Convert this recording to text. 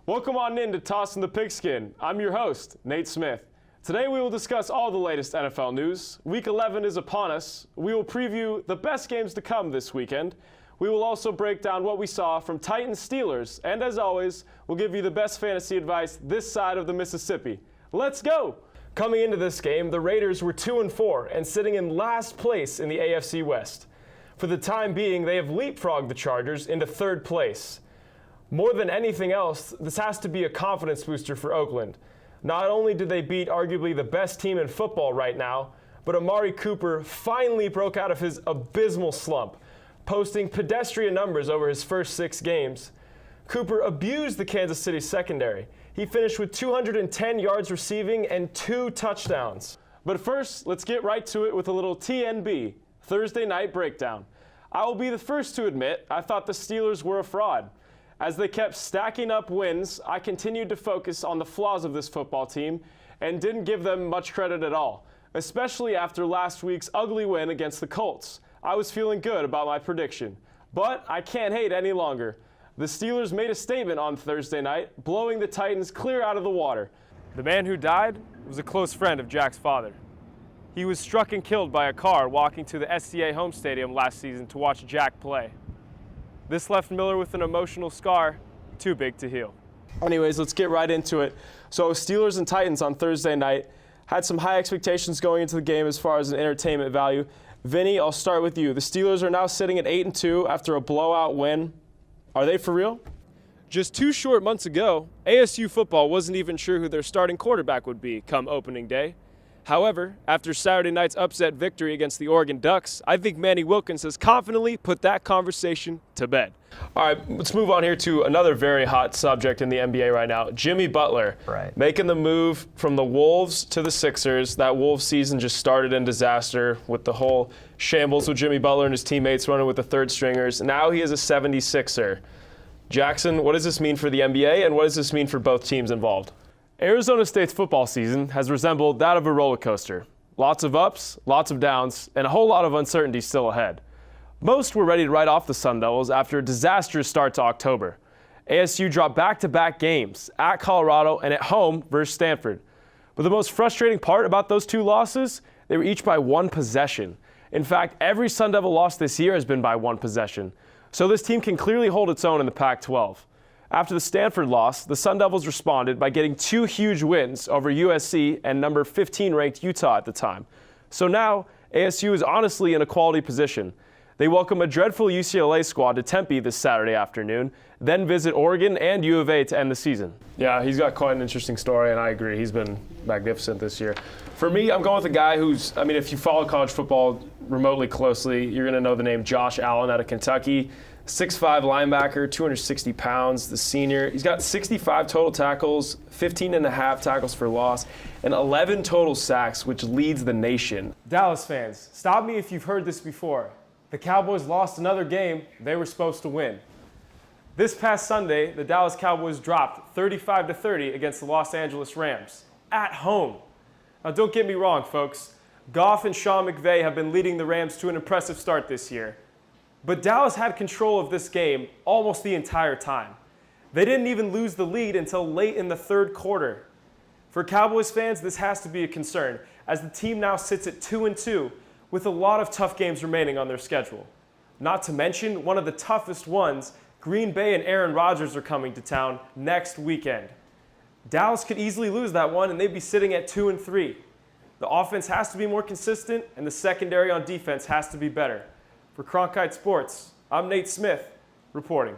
Welcome on in to Tossing the Pigskin. I'm your host, Nate Smith. Today we will discuss all the latest NFL news. Week 11 is upon us. We will preview the best games to come this weekend. We will also break down what we saw from Titans Steelers, and as always, we'll give you the best fantasy advice this side of the Mississippi. Let's go! Coming into this game, the Raiders were 2-4 and sitting in last place in the AFC West. For the time being, they have leapfrogged the Chargers into third place. More than anything else, this has to be a confidence booster for Oakland. Not only did they beat arguably the best team in football right now, but Amari Cooper finally broke out of his abysmal slump, posting pedestrian numbers over his first 6 games. Cooper abused the Kansas City secondary. He finished with 210 yards receiving and 2 touchdowns. But first, let's get right to it with a little TNB, Thursday Night Breakdown. I will be the first to admit I thought the Steelers were a fraud. As they kept stacking up wins, I continued to focus on the flaws of this football team and didn't give them much credit at all, especially after last week's ugly win against the Colts. I was feeling good about my prediction, but I can't hate any longer. The Steelers made a statement on Thursday night, blowing the Titans clear out of the water. The man who died was a close friend of Jack's father. He was struck and killed by a car walking to the SCA home stadium last season to watch Jack play. This left Miller with an emotional scar too big to heal. Anyways, let's get right into it. So Steelers and Titans on Thursday night had some high expectations going into the game as far as an entertainment value. Vinny, I'll start with you. The Steelers are now sitting at 8-2 after a blowout win. Are they for real? Just 2 short months ago, ASU football wasn't even sure who their starting quarterback would be come opening day. However, after Saturday night's upset victory against the Oregon Ducks, I think Manny Wilkins has confidently put that conversation to bed. All right, let's move on here to another very hot subject in the NBA right now. Jimmy Butler, making the move from the Wolves to the Sixers. That Wolves season just started in disaster with the whole shambles with Jimmy Butler and his teammates running with the third stringers. Now he is a 76er. Jackson, what does this mean for the NBA, and what does this mean for both teams involved? Arizona State's football season has resembled that of a roller coaster. Lots of ups, lots of downs, and a whole lot of uncertainty still ahead. Most were ready to write off the Sun Devils after a disastrous start to October. ASU dropped back-to-back games at Colorado and at home versus Stanford. But the most frustrating part about those 2 losses, they were each by 1 possession. In fact, every Sun Devil loss this year has been by 1 possession. So this team can clearly hold its own in the Pac-12. After the Stanford loss, the Sun Devils responded by getting 2 huge wins over USC and number 15 ranked Utah at the time. So now, ASU is honestly in a quality position. They welcome a dreadful UCLA squad to Tempe this Saturday afternoon, then visit Oregon and U of A to end the season. Yeah, he's got quite an interesting story, and I agree. He's been magnificent this year. For me, I'm going with a guy who's, if you follow college football remotely closely, you're going to know the name Josh Allen out of Kentucky. 6'5" linebacker, 260 pounds, the senior. He's got 65 total tackles, 15.5 tackles for loss, and 11 total sacks, which leads the nation. Dallas fans, stop me if you've heard this before. The Cowboys lost another game they were supposed to win. This past Sunday, the Dallas Cowboys dropped 35-30 against the Los Angeles Rams, at home. Now don't get me wrong, folks. Goff and Sean McVay have been leading the Rams to an impressive start this year. But Dallas had control of this game almost the entire time. They didn't even lose the lead until late in the 3rd quarter. For Cowboys fans, this has to be a concern, as the team now sits at 2-2 with a lot of tough games remaining on their schedule. Not to mention, one of the toughest ones, Green Bay and Aaron Rodgers are coming to town next weekend. Dallas could easily lose that one, and they'd be sitting at 2-3. The offense has to be more consistent, and the secondary on defense has to be better. For Cronkite Sports, I'm Nate Smith, reporting.